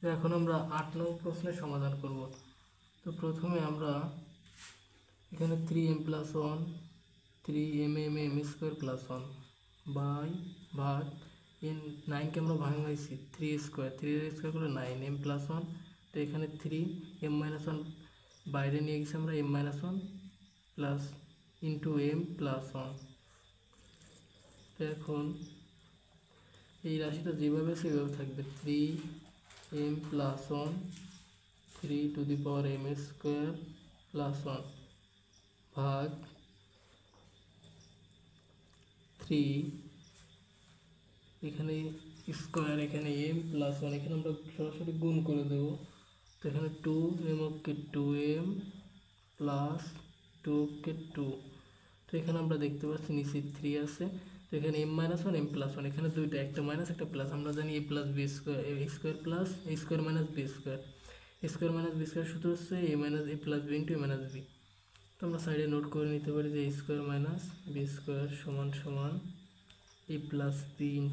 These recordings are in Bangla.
তো এখন আমরা 8 নং প্রশ্নের সমাধান করব। তো প্রথমে আমরা এখানে 3m + 1 3m square plus 1 by ভাগ এন 9কে আমরা ভাঙাইছি 3 স্কোয়ার করলে 9m + 1। তো এখানে 3m - 1 বাইরে নিয়ে গেছি আমরা m - 1 প্লাস ইন্টু m + 1। তো এখন এই রাশিটা যেভাবে সেভাবে থাকবে 3m + 1 3m² প্লাস 1 ভাগ 3 এখানে স্কোয়ার এখানে m + 1 এখানে আমরা সরাসরি গুণ করে দেব। তো এখানে 2m কে 2m প্লাস 2 কে 2। তো এখানে আমরা দেখতে পাচ্ছি নিচে 3 আছে। তো এখানে m - 1 m + 1 এখানে দুইটা, একটা মাইনাস একটা প্লাস। আমরা জানি a + b square a square plus a square minus b square. a square minus b square সূত্র হচ্ছে a + b * a - b। তো আমরা সাইডে নোট করে নিতে পারি যে a square minus b square সমান সমান a + b *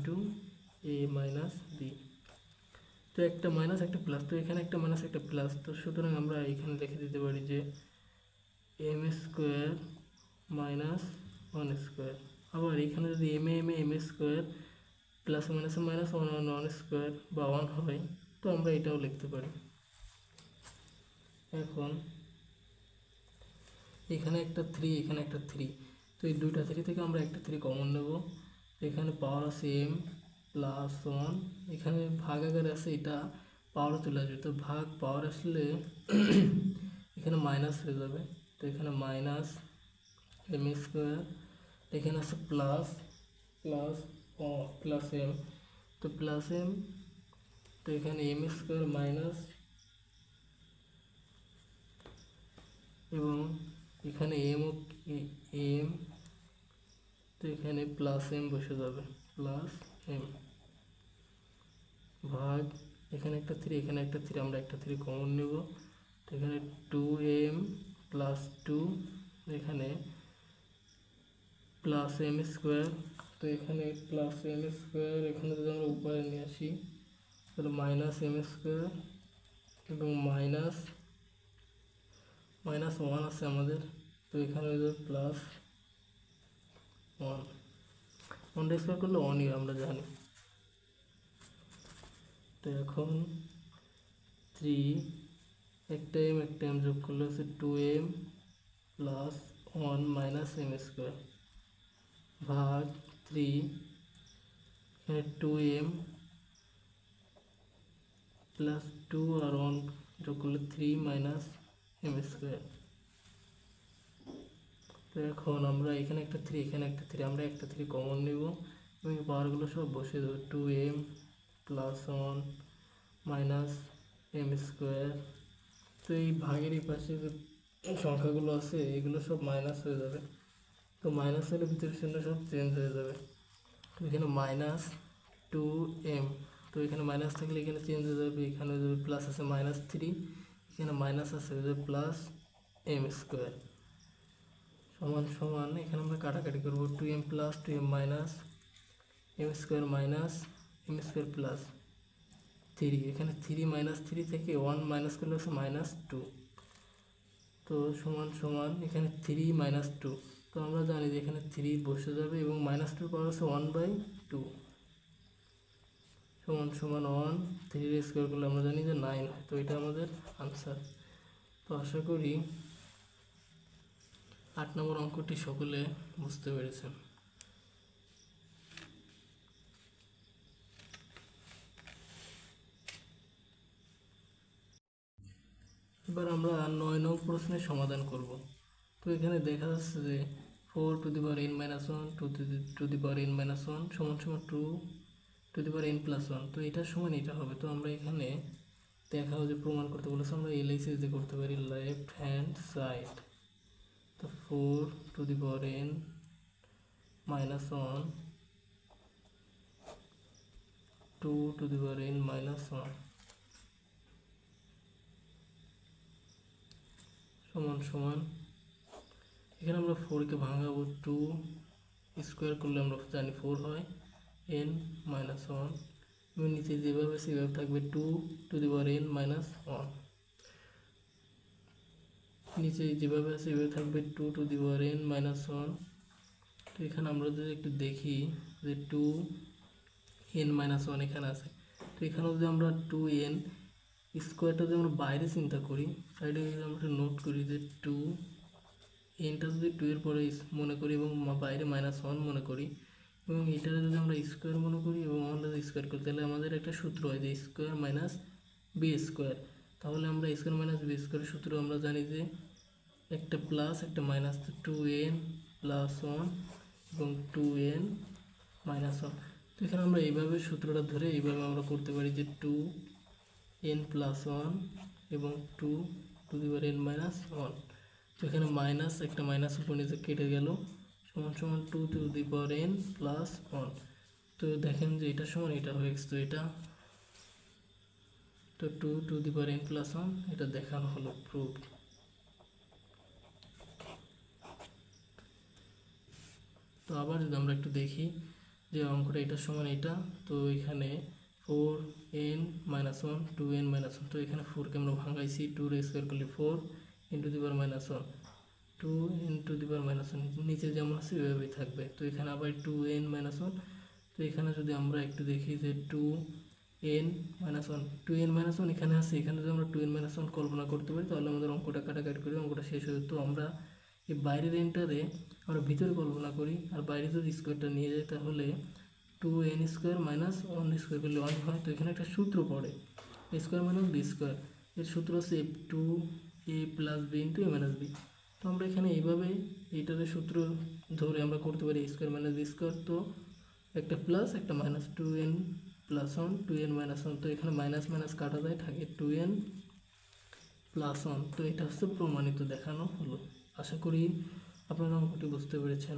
a - b। তো একটা মাইনাস একটা প্লাস, তো এখানে একটা মাইনাস একটা প্লাস। তো সুতরাং আমরা এখানে লিখে দিতে পারি যে m² - 1 স্কোয়ার। আবার এখানে যদি m স্কোয়ার প্লাস মাইনাসে মাইনাস 1 স্কোয়ার বা 1 হয়, তো আমরা এটাও লিখতে পারি। এখন এখানে একটা 3 এখানে একটা 3, তো এই দুইটা 3 থেকে আমরা একটা 3 কমন নেব। এখানে পাওয়ার আছে m + 1, এখানে ভাগ আকারে আছে, এটা পাওয়ারও চলে আসবে। তো ভাগ পাওয়ার আসলে এখানে মাইনাস হয়ে যাবে। তো এখানে মাইনাস m², এখানে আছে প্লাস প্লাস প্লাস m, তো প্লাস m। তো এখানে m² মাইনাস, এবং এখানে m তো এখানে প্লাস m বসে যাবে, প্লাস m ভাগ এখানে একটা 3 এখানে একটা 3, আমরা একটা 3 কমন নেব। তো এখানে 2m + 2, এখানে প্লাস m²। তো এখানে প্লাস m², এখানে যদি আমরা উপরে নিয়ে আসি তাহলে মাইনাস m² এবং মাইনাস 1 আছে আমাদের। তো এখানে হয়ে যাবে প্লাস 1, 1 স্কোয়ার করলে 1ই আমরা জানি। তো এখন 3 একটা m যোগ করলে হচ্ছে 2m + 1 - m² ভাগ 3 এখানে 2m প্লাস 2 আর 1 যোগ করলে 3 - m²। তো এখন আমরা এখানে একটা 3 এখানে একটা 3, আমরা একটা 3 কমন নেব এবং এই পাওয়ারগুলো সব বসে দেবো। 2m + 1 - m²। তো এই ভাগের এই পাশে যে সংখ্যাগুলো আছে এগুলো সব মাইনাস হয়ে যাবে। তো মাইনাস হলে ভিতরে শূন্য সব চেঞ্জ হয়ে যাবে। তো এখানে -2m, তো এখানে মাইনাস থাকলে এখানে চেঞ্জ হয়ে যাবে, এখানে হয়ে যাবে প্লাস আছে -3, এখানে মাইনাস আছে হয়ে যাবে প্লাস m² সমান সমান এখানে আমরা কাটাকাটি করবো। 2m + 2m minus m² minus m² plus 3, এখানে 3 -3 থেকে 1 মাইনাস করলে হচ্ছে -2। তো সমান সমান এখানে 3 - 2, তো আমরা জানি যে এখানে 3 বসে যাবে এবং -2 পাওয়ার হচ্ছে 1/2 সমান সমান 1। 3 স্কোয়ার করলে আমরা জানি যে 9 হয়। তো এটা আমাদের আনসার। তো আশা করি 8 নম্বর অঙ্কটি সকলে বুঝতে পেরেছেন। এবার আমরা 9 নং প্রশ্নের সমাধান করব। তো এখানে দেখা যাচ্ছে যে 4n - 1 2n - 1 সমান সমান 2n + 1, তো এটার সমান এটা হবে। তো আমরা এখানে দেখাও যে প্রমাণ করতে বলেছে, আমরা LHS দিয়ে করতে পারি লেফট হ্যান্ড সাইড। তো 4n - 1 2n - 1 সমান সমান এখানে আমরা 4কে ভাঙাবো, 2 স্কোয়ার করলে আমরা জানি 4 হয়, n - 1 এবং নিচে যেভাবে সেভাবে থাকবে 2n মাইনাস 1। নিচে যেভাবে আছে সেভাবে থাকবে 2n মাইনাস 1। তো এখানে আমরা যদি একটু দেখি যে 2n মাইনাস 1 এখানে আছে। তো এখানে যদি আমরা 2n স্কোয়ারটা যদি আমরা বাইরে চিন্তা করি, সাইডে আমরা নোট করি যে 2nটা যদি 2 এর পরে মনে করি এবং বাইরে -1 মনে করি, এবং এটাকে যদি আমরা স্কোয়ার মনে করি এবং আমরা যদি স্কোয়ার করি, তাহলে আমাদের একটা সূত্র হয় যে স্কোয়ার মাইনাস বি স্কোয়ার। তাহলে আমরা স্কোয়ার মাইনাস বি স্কোয়ারের সূত্র আমরা জানি যে একটা প্লাস একটা মাইনাস, 2n প্লাস 1 এবং 2n মাইনাস 1। তো এখানে আমরা এইভাবে সূত্রটা ধরে এইভাবে আমরা করতে পারি যে 2n প্লাস 1 এবং 2n মাইনাস 1। তো এখানে মাইনাস একটা মাইনাস উপর নিচে কেটে গেল, সমান সমান 2n প্লাস 1। তো দেখেন যে এটা সমান এটা হয়ে গেছে। তো এটা তো 2n প্লাস 1 এটা দেখানো হলো, প্রুফ। তো আবার যদি আমরা একটু দেখি যে অঙ্কটা এটার সমান এটা, তো এখানে 4n মাইনাস 1 2n মাইনাস 1। তো এখানে 4কে আমরা ভাঙাইছি, 2 স্কোয়ার করলে 4 into the power minus 1, 2 into the power minus 1, নিচে যেমন আছে ওইভাবেই থাকবে। তো এখানে আবার 2n মাইনাস 1। তো এখানে যদি আমরা একটু দেখি যে 2n মাইনাস 1 2n মাইনাস 1 এখানে আছে, এখানে যদি আমরা 2n মাইনাস 1 কল্পনা করতে পারি তাহলে আমাদের অঙ্কটা কাটাকাটি করে অঙ্কটা শেষ হয়ে। তো আমরা এই বাইরের এনটারে আমরা ভিতরে কল্পনা করি, আর বাইরে যদি স্কোয়ারটা নিয়ে যাই তাহলে 2n স্কোয়ার মাইনাস 1 স্কোয়ার করলে 1 হয়। তো এখানে একটা সূত্র পড়ে স্কোয়ার মাইনাস বি স্কোয়ার, এর সূত্র হচ্ছে f2a প্লাস বি ইন্টু এ মাইনাস বি। তো আমরা এখানে এইভাবে এইটার সূত্র ধরে আমরা করতে পারি স্কোয়ার মাইনাস বি স্কোয়ার। তো একটা প্লাস একটা minus, 2n plus 1 2n minus 1। তো এখানে মাইনাস মাইনাস কাটা যায়, থাকে 2n প্লাস 1। তো এটা হচ্ছে প্রমাণিত দেখানো হলো। আশা করি আপনারা অঙ্কটি বুঝতে পেরেছেন।